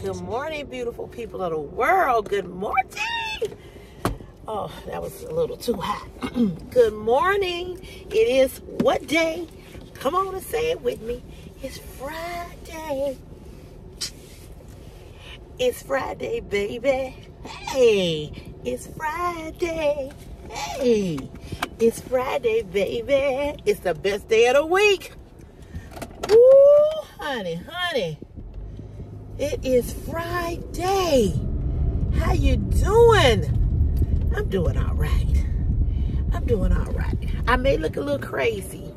Good morning, beautiful people of the world. Good morning. Oh, that was a little too hot. Good morning. It is what day? Come on and say it with me. It's Friday. It's Friday, baby. Hey, it's Friday. Hey, it's Friday, baby. It's the best day of the week. Woo, honey. It is Friday. How you doing? I'm doing all right. I may look a little crazy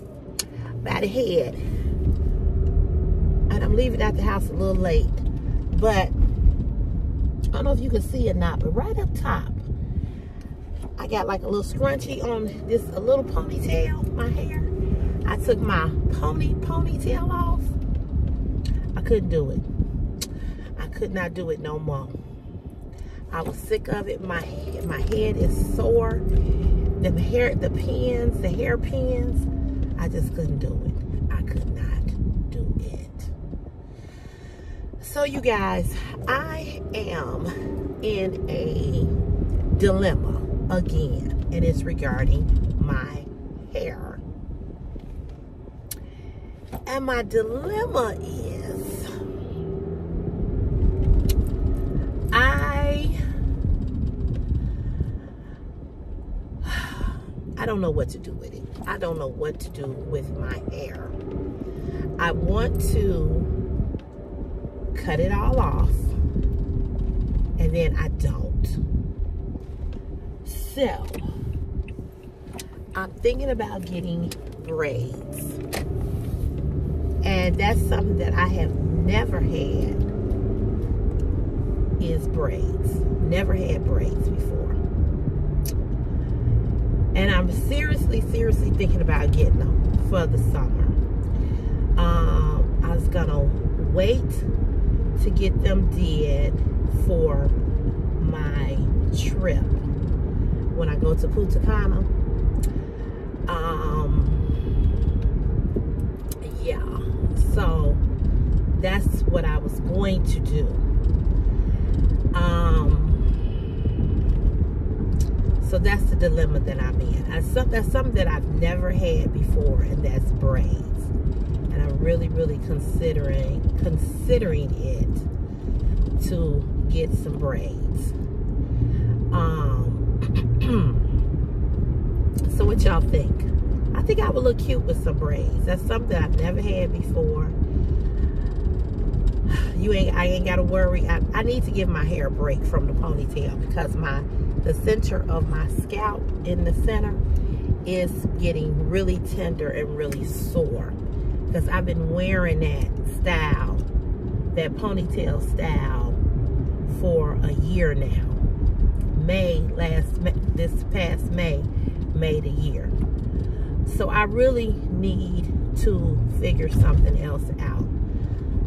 by the head. And I'm leaving out the house a little late. But I don't know if you can see or not, but right up top, I got like a little scrunchie on this, a little ponytail, my hair. I took my ponytail off. I couldn't do it. I could not do it no more. I was sick of it. My head is sore. The hair pins, I just couldn't do it. I could not do it. So you guys, I am in a dilemma again, and it's regarding my hair. And my dilemma is I don't know what to do with it. I don't know what to do with my hair. I want to cut it all off, and then I don't. So, I'm thinking about getting braids. And that's something that I have never had, is braids. Never had braids before. And I'm seriously thinking about getting them for the summer. I was gonna wait to get them did for my trip when I go to Punta Cana. Yeah, so that's what I was going to do. So that's the dilemma that I'm in. That's something that I've never had before, and that's braids. And I'm really considering it to get some braids. So what y'all think? I think I would look cute with some braids. That's something I've never had before. I ain't got to worry. I need to give my hair a break from the ponytail, because the center of my scalp in the center is getting really tender and really sore, because I've been wearing that style, that ponytail style, for a year now. This past May made a year. So I really need to figure something else out.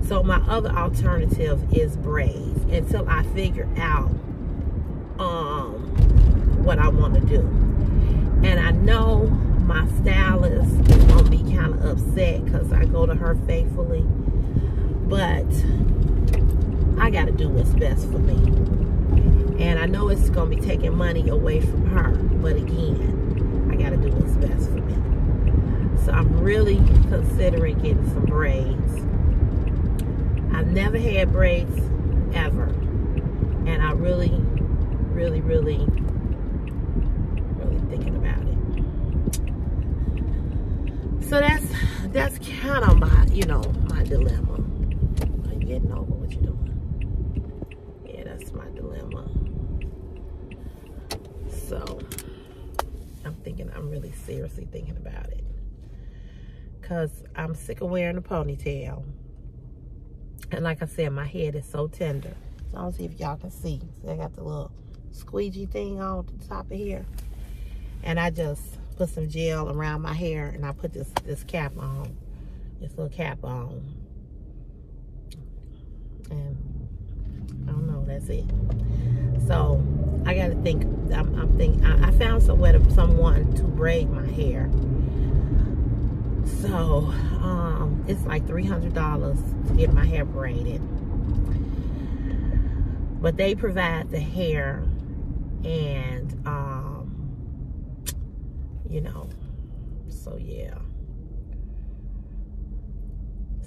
So my other alternative is braids until I figure out what I want to do. And I know my stylist is going to be kind of upset because I go to her faithfully. But I got to do what's best for me. And I know it's going to be taking money away from her. But again, I got to do what's best for me. So I'm really considering getting some braids. I've never had braids ever. And I really thinking about it. So that's kind of my, my dilemma. Are you getting over what you're doing? Yeah, that's my dilemma. So I'm really seriously thinking about it. Because I'm sick of wearing a ponytail. And like I said, my head is so tender. So I don't see if y'all can see. So I got the little squeegee thing on the top of here. And I just put some gel around my hair, and I put this cap on. This little cap on. And I don't know, that's it. So I gotta think, I found someone to braid my hair. So it's like $300 to get my hair braided. But they provide the hair and, you know, so yeah.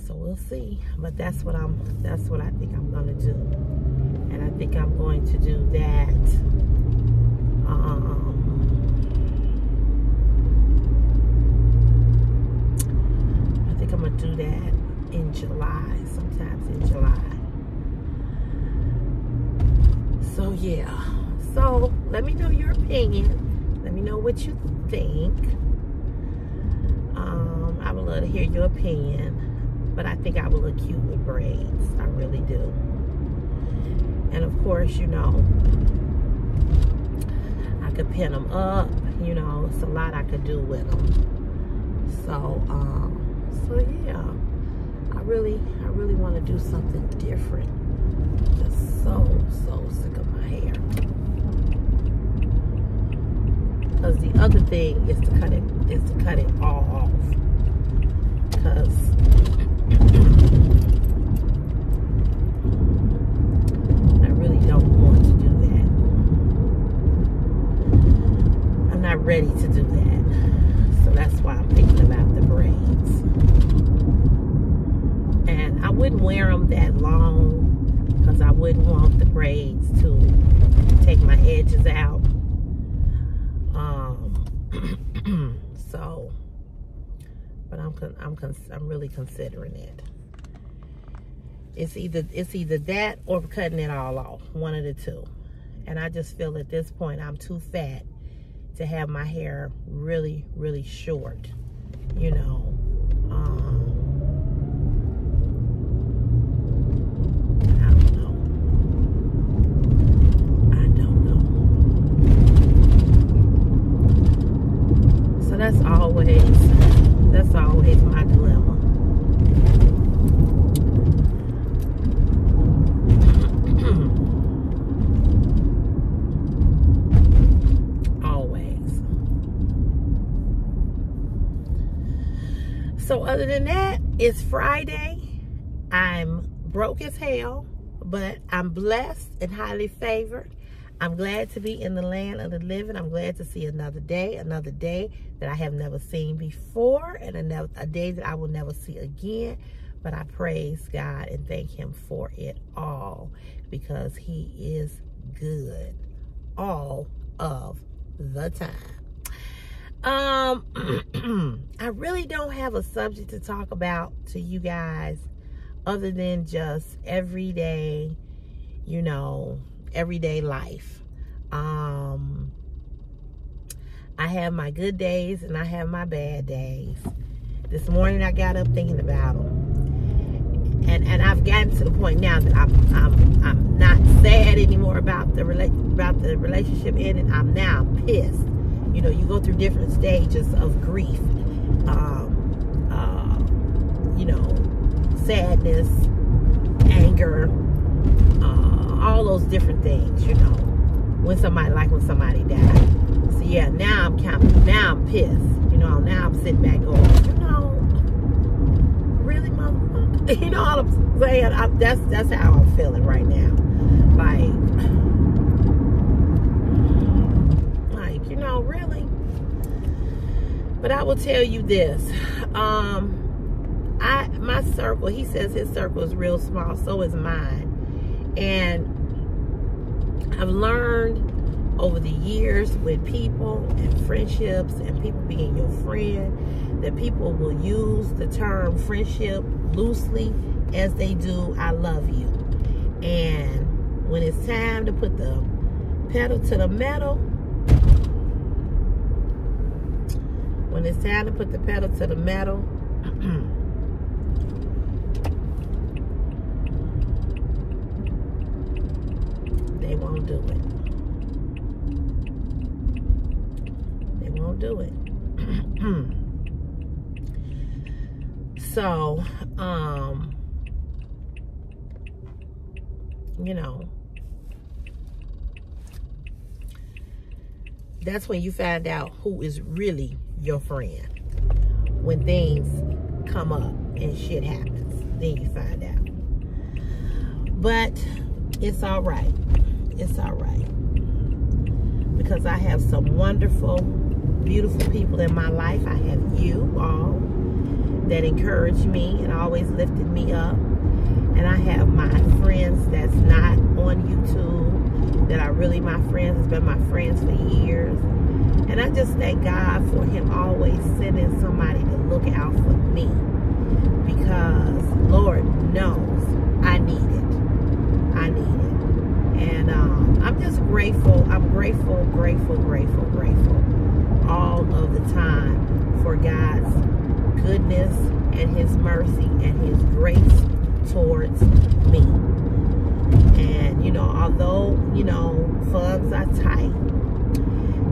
So we'll see. But that's what I think I'm gonna do. And I think I'm going to do that. I think I'm gonna do that in July, sometimes in July. So yeah. So let me know your opinion. Let me know what you think. I would love to hear your opinion. But I think I would look cute with braids. I really do. And of course, you know, I could pin them up. You know, it's a lot I could do with them. So, so yeah. I really want to do something different. Just so sick of my hair. Because the other thing is to cut it all off. Because I really don't want to do that. I'm not ready to do that. So that's why I'm thinking about the braids. And I wouldn't wear them that long because I wouldn't want the braids to take my edges out. So, but I'm really considering it. It's either that or cutting it all off, one of the two. And I just feel at this point I'm too fat to have my hair really short, you know. That's always my dilemma. Always. So other than that, it's Friday. I'm broke as hell, but I'm blessed and highly favored. I'm glad to be in the land of the living. I'm glad to see another day that I have never seen before, and a day that I will never see again. But I praise God and thank him for it all, because he is good all of the time. I really don't have a subject to talk about to you guys other than just everyday, you know, everyday life. I have my good days and I have my bad days. This morning I got up thinking about them, and I've gotten to the point now that I'm not sad anymore about the relationship ending. I'm now pissed. You know, you go through different stages of grief. You know, sadness, anger, all those different things, you know, when somebody died. So yeah, now I'm pissed. You know, now I'm sitting back going, you know, really, motherfucker? You know what I'm saying? That's how I'm feeling right now. Like, you know, really. But I will tell you this. My circle, he says his circle is real small, so is mine. And I've learned over the years with people and friendships and people being your friend that people will use the term friendship loosely as they do I love you. And when it's time to put the pedal to the metal, they won't do it. They won't do it. So, you know, that's when you find out who is really your friend. When things come up and shit happens, then you find out. But it's all right. It's all right. Because I have some wonderful, beautiful people in my life. I have you all that encourage me and always lifted me up. And I have my friends that's not on YouTube, that are really my friends, has been my friends for years. And I just thank God for him always sending somebody to look out for me. Because Lord knows I need it. I need it. And I'm just grateful. I'm grateful, grateful, grateful, grateful all of the time for God's goodness and his mercy and his grace towards me. And, you know, although, you know, funds are tight,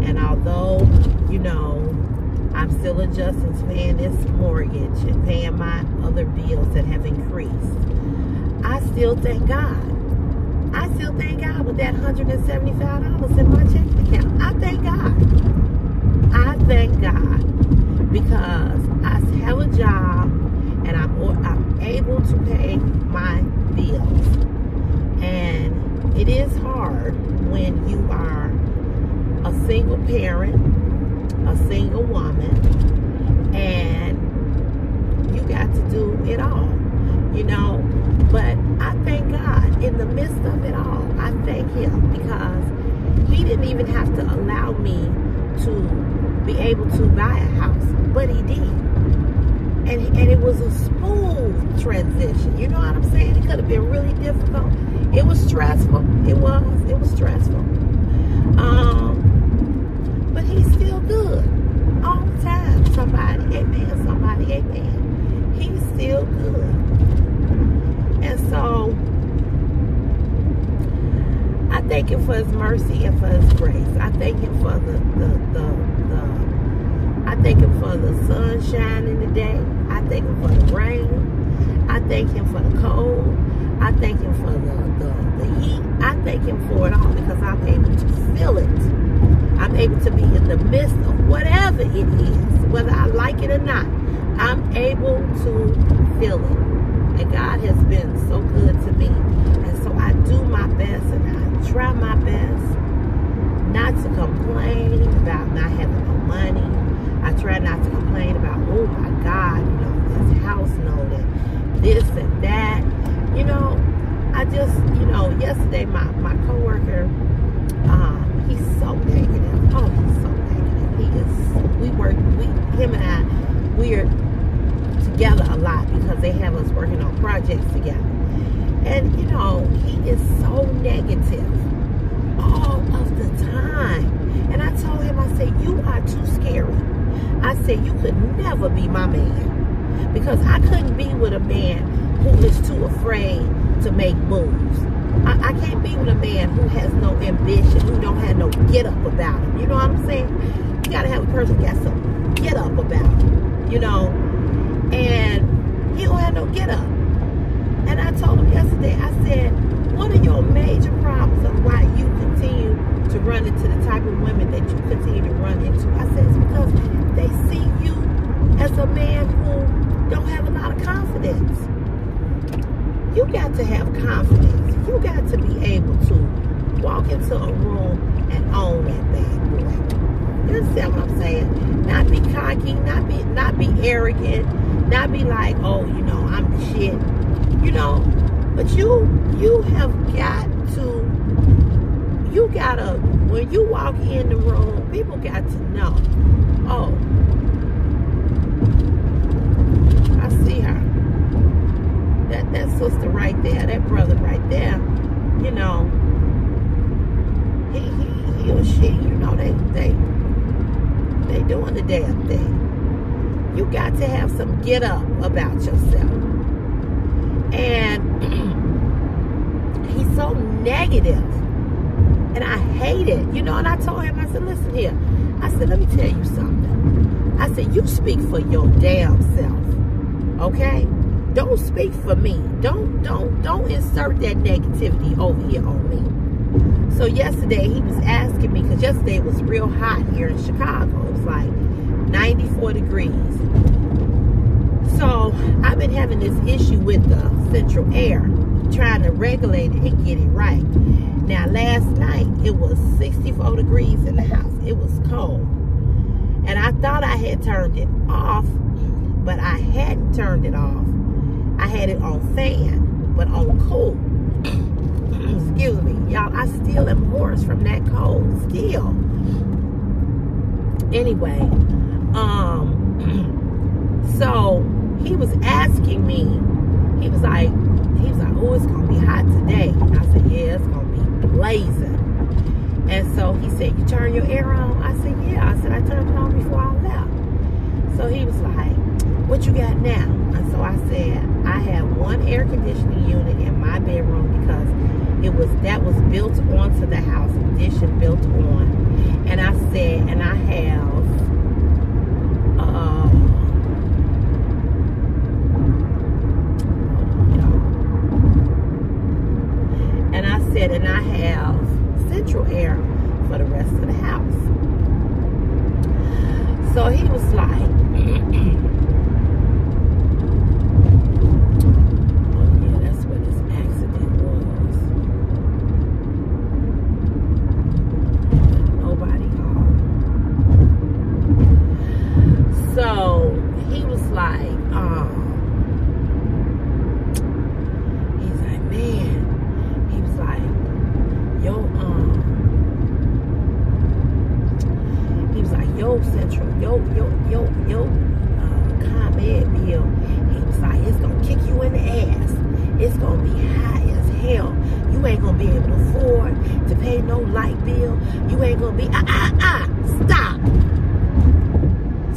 and although, you know, I'm still adjusting to paying this mortgage and paying my other bills that have increased, I still thank God. I still thank God with that $175 in my checking account. I thank God. I thank God because I have a job and I'm able to pay my bills. And it is hard when you are a single parent, a single woman, and you got to do it all, you know. But I thank God in the midst of it all. I thank him because he didn't even have to allow me to be able to buy a house, but he did. And it was a smooth transition. You know what I'm saying? It could have been really difficult. It was stressful. It was stressful. But he's still good all the time. Somebody, amen. Somebody, amen. He's still good. And so I thank him for his mercy and for his grace. I thank him for I thank him for the sunshine in the day. I thank him for the rain. I thank him for the cold. I thank him for the heat. I thank him for it all because I'm able to feel it. I'm able to be in the midst of whatever it is, whether I like it or not. I'm able to feel it. And God has been so good to me. And so I do my best and I try my best not to complain about not having no money. I try not to complain about, oh my God, you know, this house note and this and that. You know, I just, you know, yesterday my coworker, he's so negative. Oh, he's so negative. He is, him and I, we're together a lot because they have us working on projects together. And, you know, he is so negative all of the time. And I told him, I said, you are too scary. I said, you could never be my man. Because I couldn't be with a man who is too afraid to make moves. I can't be with a man who has no ambition, who don't have no get up about him. You know what I'm saying? You got to have a person who got some get up about him, you know. And he don't have no get up. And I told him yesterday, I said, what are your major problems of why you continue to run into the type of women that you continue to run into? I said, it's because they see you as a man who don't have a lot of confidence. You got to have confidence. You got to be able to walk into a room and own that bad boy. You understand what I'm saying? Not be cocky, not be arrogant, not be like, oh, you know, I'm the shit. You know, but you have got to, when you walk in the room, people got to know, oh, I see her. That sister right there, that brother right there, you know, he or she, you know, they doing the damn thing. You got to have some get up about yourself. And he's so negative. And I hate it. You know, and I told him, I said, listen here. I said, let me tell you something. I said, you speak for your damn self. Okay? Don't speak for me. Don't insert that negativity over here on me. So yesterday he was asking me, because yesterday it was real hot here in Chicago. It was like 94 degrees. So I've been having this issue with the central air, trying to regulate it and get it right. Now last night It was 64 degrees in the house. It was cold. And I thought I had turned it off, but I hadn't turned it off. I had it on fan, but on cool. Excuse me, y'all. I still am hoarse from that cold. Still. Anyway, so he was asking me. He was like, oh, it's gonna be hot today. And I said, yeah, it's gonna be blazing. And so he said, you turn your air on? I said, yeah. I said, I turned it on before I left. So he was like, what you got now? And so I said, I have one air conditioning unit in my bedroom because that was built onto the house, addition built on. And I said, and I have and I have central air for the rest of the house. So he was like, oh yeah, that's where this accident was. Nobody home. So he was like, he's like, man. He was like, yo, Central, yo, ComEd bill. He was like, it's gonna kick you in the ass. It's gonna be high as hell. You ain't gonna be able to afford to pay no light bill. You ain't gonna be,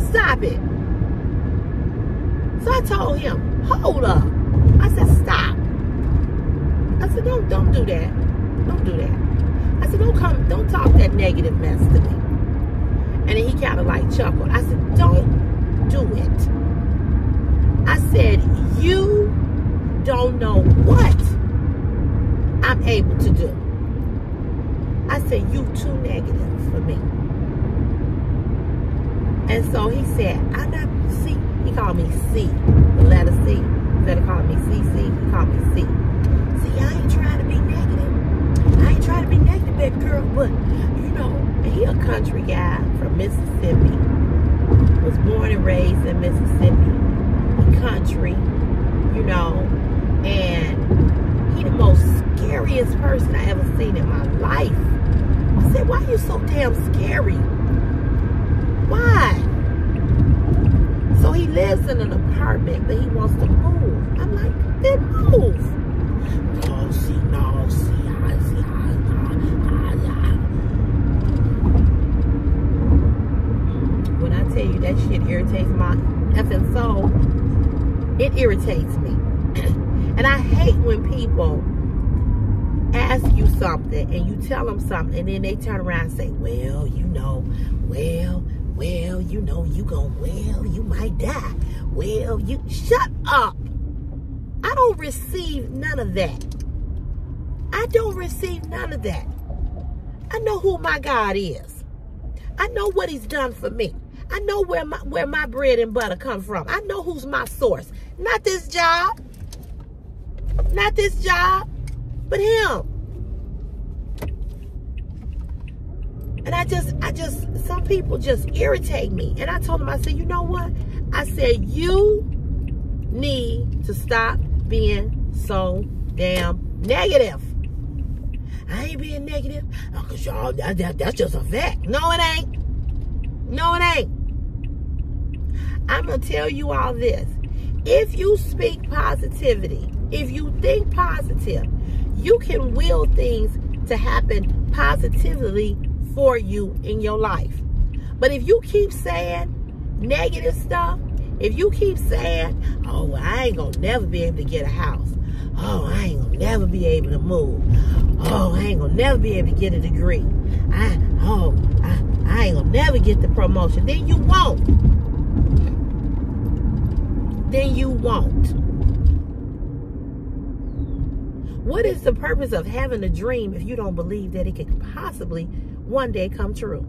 stop it. So I told him, hold up. I said, stop. I said, don't do that. Don't do that. I said, don't talk that negative mess to me. And then he kind of like chuckled. I said, don't do it. I said, you don't know what I'm able to do. I said, you too negative for me. And so he said, I'm not C. He called me C, the letter C. Instead of calling me CC, he called me C. See, I ain't trying to be negative. I ain't trying to be negative, baby girl, but, you know, he a country guy from Mississippi. Was born and raised in Mississippi. Country, you know, and he the most scariest person I ever seen in my life. I said, why are you so damn scary? Why? So he lives in an apartment, but he wants to move. I'm like, then move. No, see. When I tell you that shit irritates my effing soul, it irritates me. And I hate when people ask you something and you tell them something and then they turn around and say, well, you know, you might die. Well, you shut up. I don't receive none of that. I don't receive none of that. I know who my God is. I know what he's done for me. I know where my bread and butter come from. I know who's my source. Not this job. Not this job, but him. And I just, some people just irritate me. And I told him, I said, you know what? I said, you need to stop being so damn negative. I ain't being negative. Because y'all, that's just a fact. No, it ain't. No, it ain't. I'm going to tell you all this. If you speak positivity, if you think positive, you can will things to happen positively for you in your life. But if you keep saying negative stuff, if you keep saying, oh, I ain't going to never be able to get a house. Oh, I ain't going to never be able to move. Oh, I ain't going to never be able to get a degree. I ain't going to never get the promotion. Then you won't. Then you won't. What is the purpose of having a dream if you don't believe that it could possibly one day come true?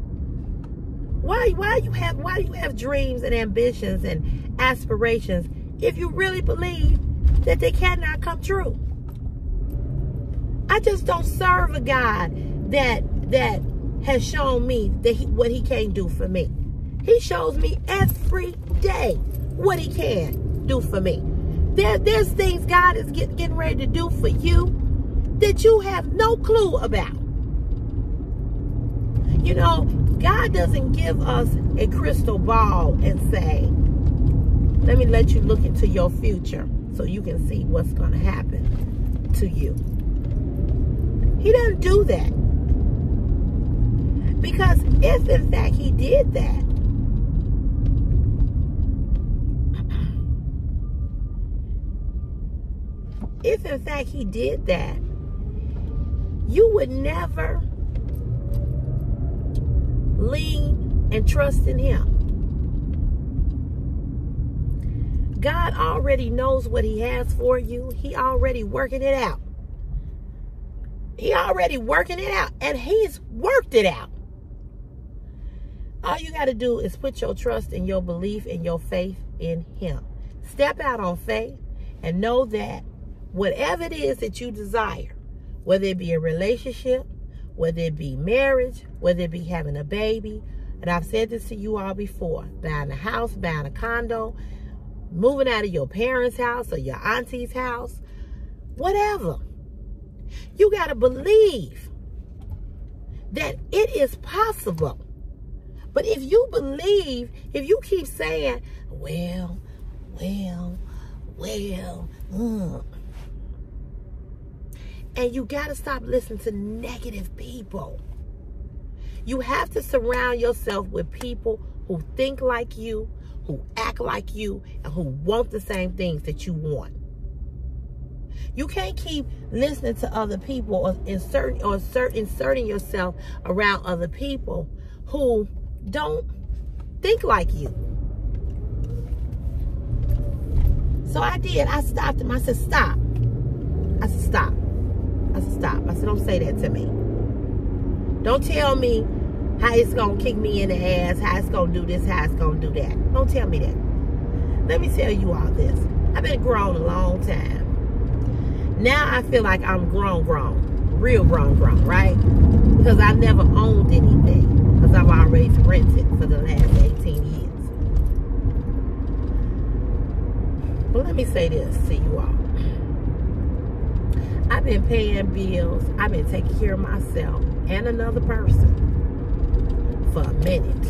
Why do you have dreams and ambitions and aspirations if you really believe that they cannot come true? I just don't serve a God that that has shown me that what he can't do for me. He shows me every day what he can do for me. There's things God is getting ready to do for you that you have no clue about. You know, God doesn't give us a crystal ball and say, let me let you look into your future so you can see what's going to happen to you. He doesn't do that. Because if in fact he did that, if in fact he did that, you would never lean and trust in him. God already knows what he has for you. He already working it out. He already working it out. And he's worked it out. All you got to do is put your trust and your belief and your faith in him. Step out on faith and know that whatever it is that you desire, whether it be a relationship, whether it be marriage, whether it be having a baby, and I've said this to you all before, buying a house, buying a condo, moving out of your parents' house or your auntie's house, whatever. You got to believe that it is possible. But if you believe, if you keep saying, well, and you got to stop listening to negative people. You have to surround yourself with people who think like you, who act like you, and who want the same things that you want. You can't keep listening to other people or inserting yourself around other people who don't think like you. So I did. I stopped him. I said, stop. I said, stop. I said, stop. I said, don't say that to me. Don't tell me how it's going to kick me in the ass, how it's going to do this, how it's going to do that. Don't tell me that. Let me tell you all this. I've been grown a long time. Now I feel like I'm grown, real grown, right? Because I've never owned anything. Because I've always rented for the last 18 years. But let me say this to you all. I've been paying bills. I've been taking care of myself and another person for a minute.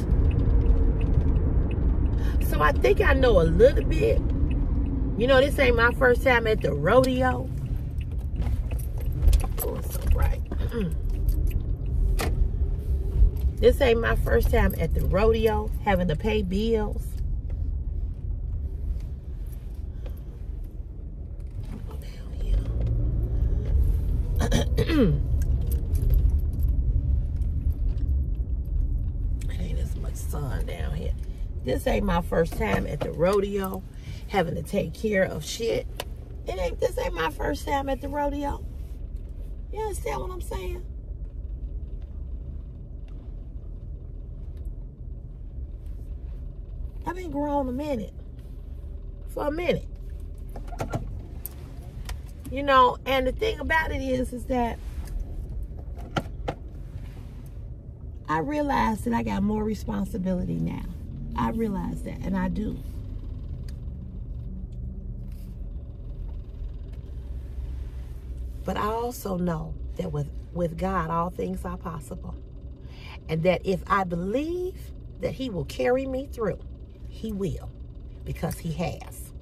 So I think I know a little bit. You know, this ain't my first time at the rodeo. Oh, it's so bright. This ain't my first time at the rodeo having to pay bills. It ain't as much sun down here. This ain't my first time at the rodeo having to take care of shit. This ain't my first time at the rodeo. You understand what I'm saying? I've been grown for a minute. You know, and the thing about it is that I realize that I got more responsibility now. I realize that, and I do. But I also know that with God, all things are possible. And that if I believe that he will carry me through, he will, because he has.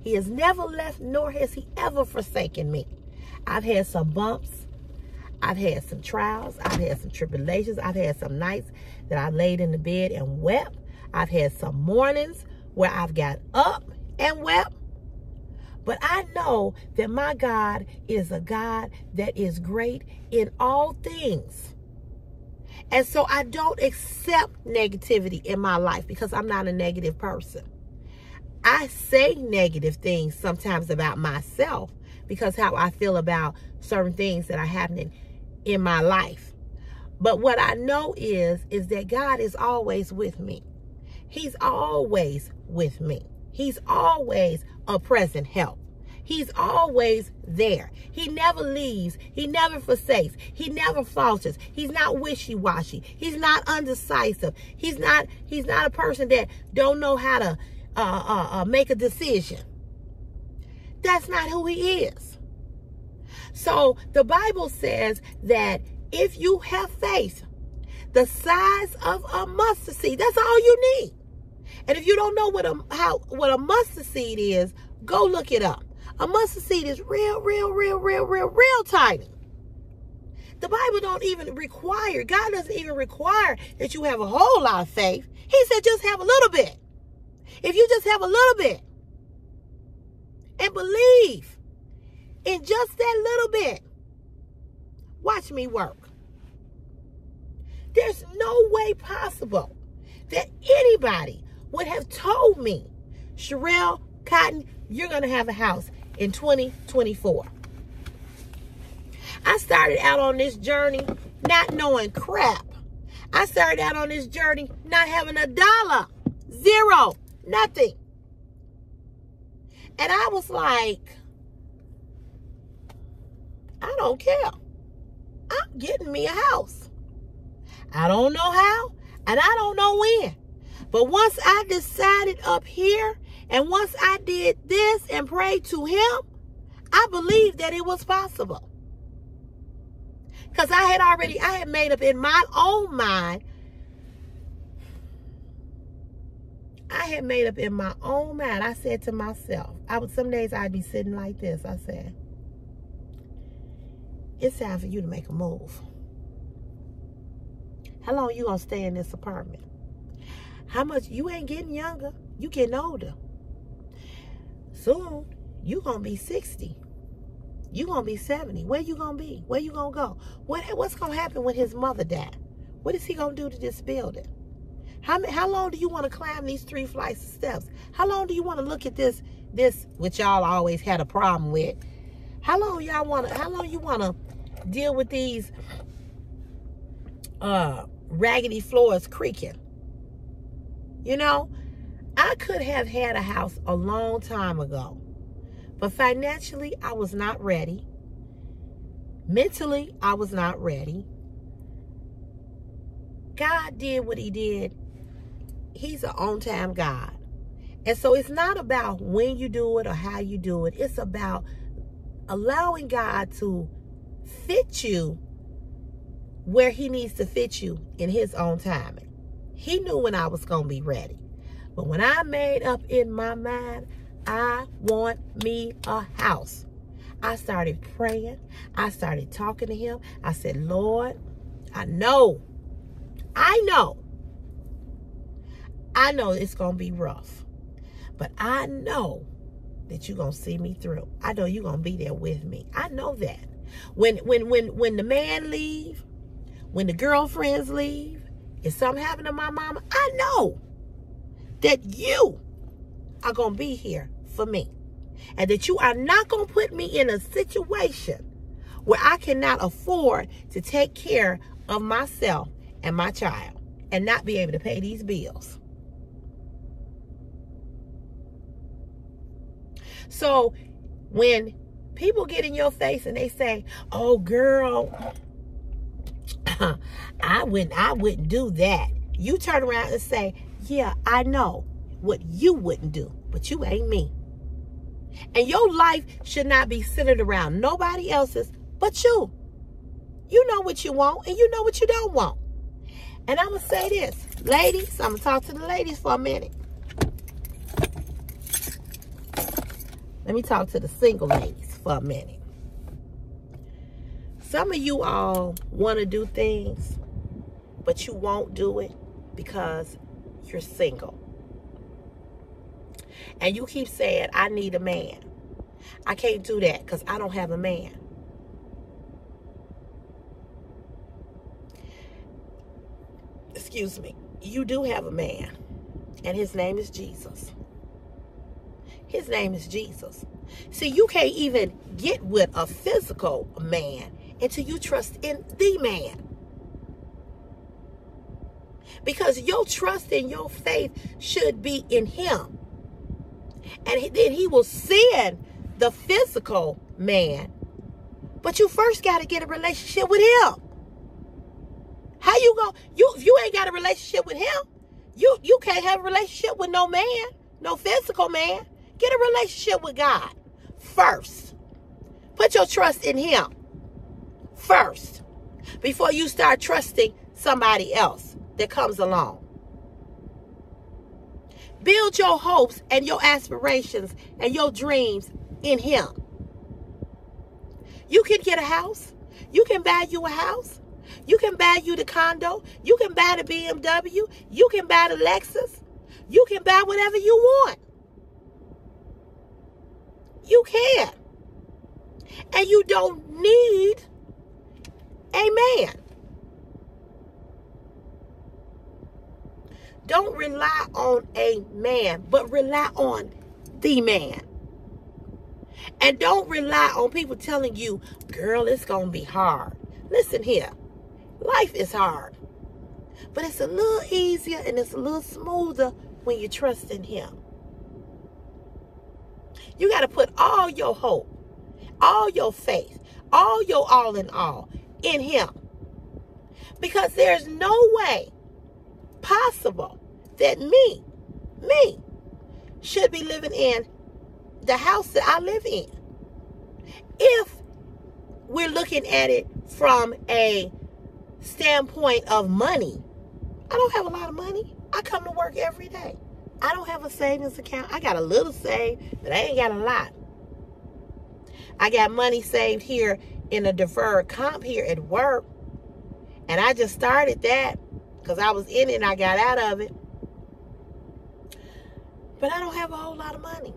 He has never left, nor has he ever forsaken me. I've had some bumps. I've had some trials. I've had some tribulations. I've had some nights that I laid in the bed and wept. I've had some mornings where I've got up and wept. But I know that my God is a God that is great in all things. And so I don't accept negativity in my life because I'm not a negative person. I say negative things sometimes about myself because how I feel about certain things that are happening in my life. But what I know is that God is always with me. He's always with me. He's always a present help. He's always there. He never leaves. He never forsakes. He never falters. He's not wishy-washy. He's not undecisive. He's not a person that don't know how to make a decision. That's not who he is. So the Bible says that if you have faith the size of a mustard seed, that's all you need. And if you don't know what a mustard seed is, go look it up. A mustard seed is real tiny. The Bible don't even require, God doesn't even require that you have a whole lot of faith. He said just have a little bit. If you just have a little bit and believe in just that little bit, watch me work. There's no way possible that anybody would have told me, Sherelle Cotton, you're going to have a house in 2024. I started out on this journey not knowing crap. I started out on this journey not having a dollar, zero, nothing. And I was like, I don't care. I'm getting me a house. I don't know how, and I don't know when. But once I decided up here, and once I did this and prayed to him, I believed that it was possible. Because I had made up in my own mind. I said to myself, some days I'd be sitting like this. I said, it's time for you to make a move. How long you gonna stay in this apartment? How much? You ain't getting younger. You getting older. Soon, you gonna be 60. You gonna be 70. Where you gonna be? Where you gonna go? What's gonna happen when his mother died? What is he gonna do to this building? How long do you want to climb these 3 flights of steps? How long do you want to look at this, which y'all always had a problem with? How long you want to deal with these raggedy floors creaking? You know, I could have had a house a long time ago, but financially I was not ready. Mentally, I was not ready. God did what he did. He's an on-time God. And so it's not about when you do it or how you do it. It's about allowing God to fit you where he needs to fit you in his own timing. He knew when I was going to be ready. But when I made up in my mind, I want me a house, I started praying. I started talking to him. I said, Lord, I know it's going to be rough, but I know that you're going to see me through. I know you're going to be there with me. I know that. When the man leave, when the girlfriends leave, if something happened to my mama, I know that you are going to be here for me. And that you are not going to put me in a situation where I cannot afford to take care of myself and my child and not be able to pay these bills. So when people get in your face and they say, oh, girl, I wouldn't do that. You turn around and say, yeah, I know what you wouldn't do, but you ain't me. And your life should not be centered around nobody else's but you. You know what you want and you know what you don't want. And I'm going to say this. Ladies, I'm going to talk to the ladies for a minute. Let me talk to the single ladies for a minute. Some of you all want to do things, but you won't do it because you're single. And you keep saying, I need a man. I can't do that because I don't have a man. Excuse me. You do have a man. And his name is Jesus. His name is Jesus. See, you can't even get with a physical man until you trust in the man. Because your trust and your faith should be in him. And then he will send the physical man. But you first got to get a relationship with him. How you go? You ain't got a relationship with him. You can't have a relationship with no man, no physical man. Get a relationship with God first. Put your trust in him first before you start trusting somebody else that comes along. Build your hopes and your aspirations and your dreams in him. You can get a house. You can buy you a house. You can buy you the condo. You can buy the BMW. You can buy the Lexus. You can buy whatever you want. You can. And you don't need a man. Don't rely on a man, but rely on the man. And don't rely on people telling you, girl, it's going to be hard. Listen here. Life is hard. But it's a little easier and it's a little smoother when you trust in him. You got to put all your hope, all your faith, all your all in all in him. Because there's no way possible that me should be living in the house that I live in. If we're looking at it from a standpoint of money, I don't have a lot of money. I come to work every day. I don't have a savings account. I got a little saved, but I ain't got a lot. I got money saved here in a deferred comp here at work. And I just started that because I was in it and I got out of it. But I don't have a whole lot of money.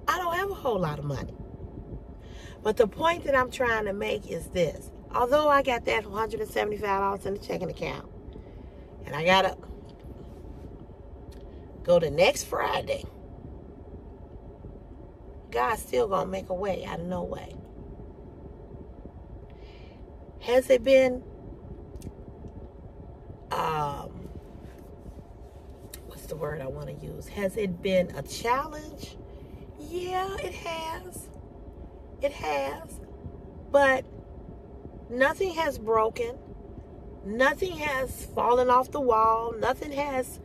I don't have a whole lot of money. But the point that I'm trying to make is this. Although I got that $175 in the checking account, and I got to go to next Friday, God's still going to make a way out of no way. Has it been, what's the word I want to use? Has it been a challenge? Yeah, it has. It has. But nothing has broken. Nothing has fallen off the wall. Nothing has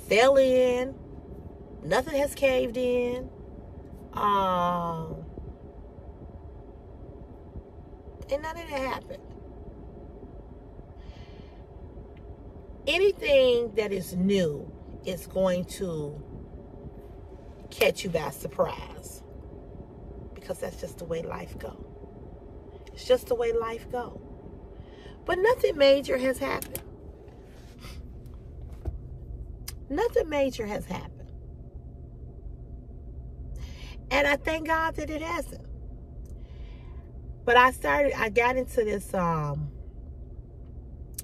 fell in. Nothing has caved in. And none of that happened. Anything that is new is going to catch you by surprise. Because that's just the way life goes. It's just the way life goes. But nothing major has happened. Nothing major has happened. And I thank God that it hasn't. But I got into this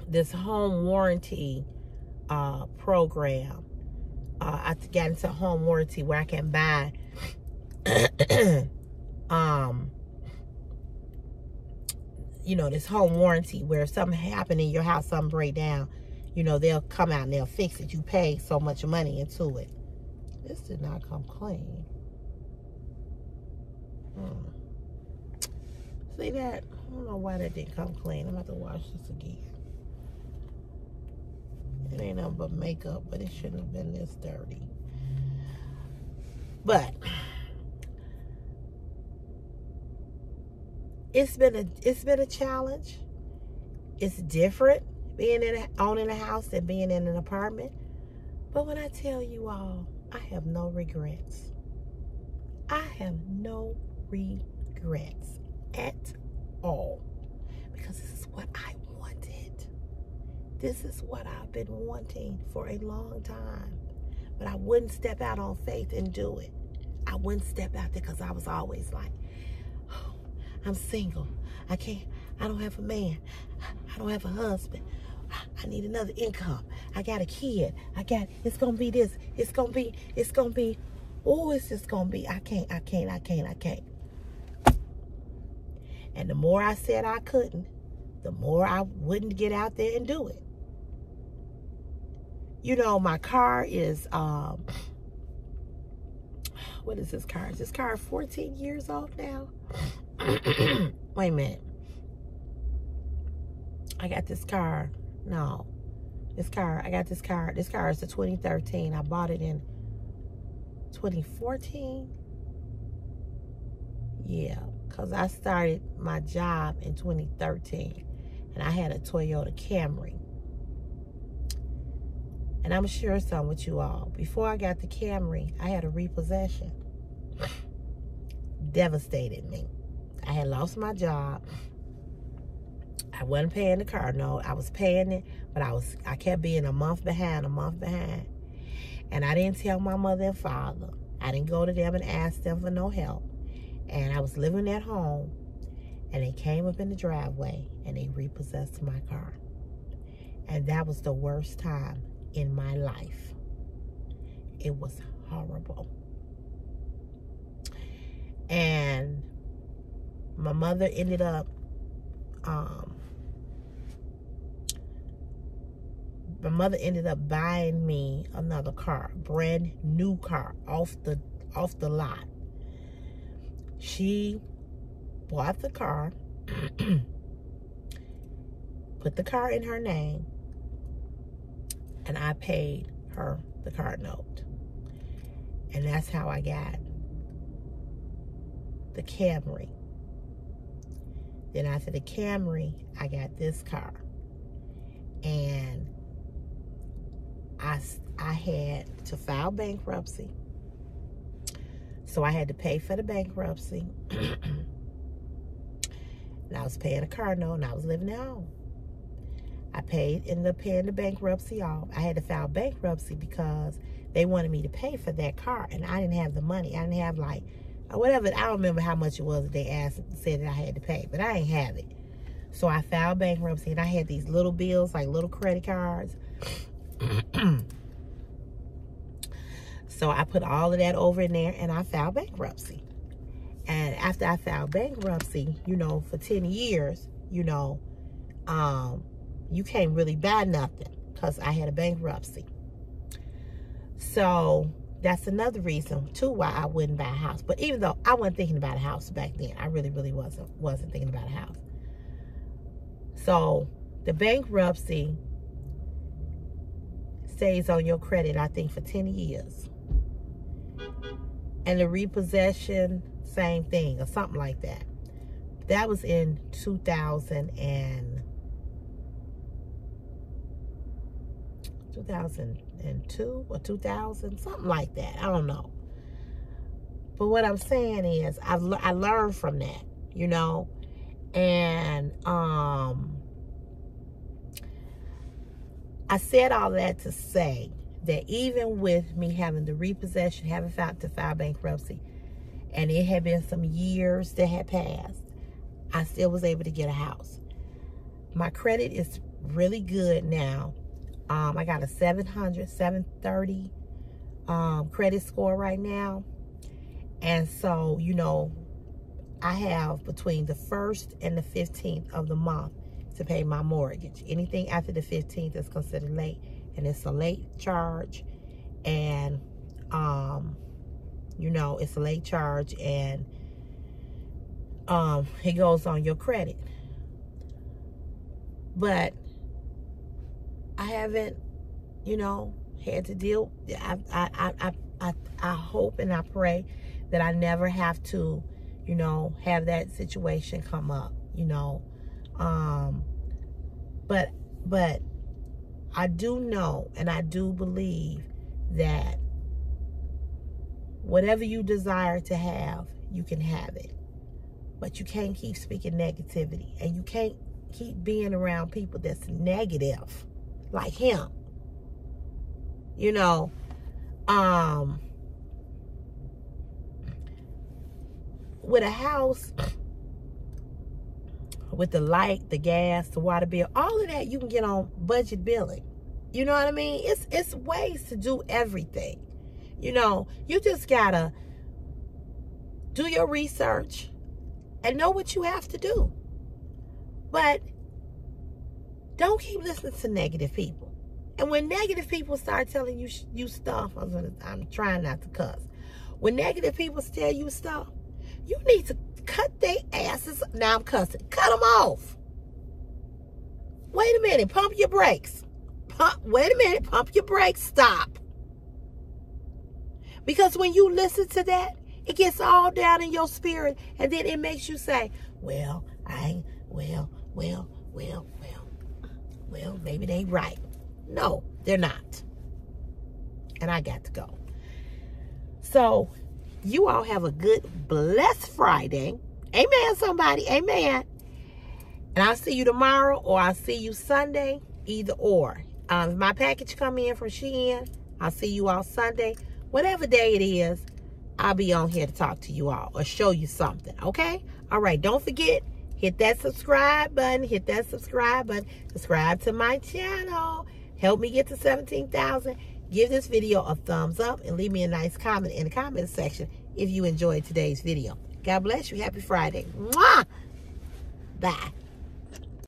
this home warranty program. I got into a home warranty where I can buy you know, this home warranty where if something happened in your house, something break down, you know, they'll come out and they'll fix it. You pay so much money into it. This did not come clean. See that? I don't know why that didn't come clean. I'm going to have to wash this again. It ain't nothing but makeup, but it shouldn't have been this dirty. But it's been a challenge. It's different being owning a house than being in an apartment. But when I tell you all, I have no regrets. I have no regrets at all. Because this is what I wanted. This is what I've been wanting for a long time. But I wouldn't step out on faith and do it. I wouldn't step out there because I was always like, oh, I'm single. I don't have a man. I don't have a husband. I need another income. I got a kid. It's going to be this. It's going to be, oh, it's just going to be, I can't. And the more I said I couldn't, the more I wouldn't get out there and do it. You know, my car is, what is this car? Is this car 14 years old now? Wait a minute. I got this car. No. I got this car. This car is a 2013. I bought it in 2014. Yeah, because I started my job in 2013. And I had a Toyota Camry. And I'm sure something with you all. Before I got the Camry, I had a repossession. Devastated me. I had lost my job. I wasn't paying the car note. I was paying it, but I kept being a month behind. And I didn't tell my mother and father. I didn't go to them and ask them for no help. And I was living at home, and they came up in the driveway and they repossessed my car. And that was the worst time in my life. It was horrible. And my mother ended up buying me another car, brand new car, off the lot. She bought the car, put the car in her name, and I paid her the car note. And that's how I got the Camry. Then after the Camry, I got this car. And I had to file bankruptcy. So I had to pay for the bankruptcy. And I was paying a car note, and I was living at home. I ended up paying the bankruptcy off. I had to file bankruptcy because they wanted me to pay for that car, and I didn't have the money. I didn't have, like, whatever. I don't remember how much it was that they said that I had to pay, but I ain't have it. So I filed bankruptcy, and I had these little bills, like little credit cards. So I put all of that over in there, and I filed bankruptcy. And after I filed bankruptcy, you know, for 10 years, you know, you can't really buy nothing because I had a bankruptcy. So that's another reason, too, why I wouldn't buy a house. But even though I wasn't thinking about a house back then, I really wasn't thinking about a house. So the bankruptcy stays on your credit, I think, for 10 years. And the repossession, same thing, or something like that. That was in 2002 or 2000, something like that. I don't know. But what I'm saying is, I learned from that, you know. And I said all that to say that even with me having the repossession, having to file bankruptcy, and it had been some years that had passed, I still was able to get a house. My credit is really good now. I got a 730 credit score right now. And so, you know, I have between the 1st and the 15th of the month to pay my mortgage. Anything after the 15th is considered late, and it's a late charge. And you know, it's a late charge, and it goes on your credit. But I haven't, you know, had to deal. I hope and I pray that I never have to, you know, have that situation come up, you know. But I do know, and I do believe that whatever you desire to have, you can have it. But you can't keep speaking negativity, and you can't keep being around people that's negative, like him. You know, with a house, with the light, the gas, the water bill, all of that you can get on budget billing. You know what I mean? It's ways to do everything. You know, you just gotta do your research and know what you have to do. But don't keep listening to negative people. And when negative people start telling you stuff, I'm trying not to cuss. When negative people tell you stuff, you need to cut their asses. Now I'm cussing. Cut them off. Wait a minute. Pump your brakes. Wait a minute. Pump your brakes. Stop. Because when you listen to that, it gets all down in your spirit. And then it makes you say, well, maybe they right. No, they're not. And I got to go. So, you all have a good, blessed Friday. Amen, somebody. Amen. And I'll see you tomorrow, or I'll see you Sunday, either or. If my package come in from Shein, I'll see you all Sunday. Whatever day it is, I'll be on here to talk to you all or show you something, okay? All right, don't forget, hit that subscribe button. Hit that subscribe button. Subscribe to my channel. Help me get to 17,000. Give this video a thumbs up and leave me a nice comment in the comment section if you enjoyed today's video. God bless you. Happy Friday. Mwah! Bye.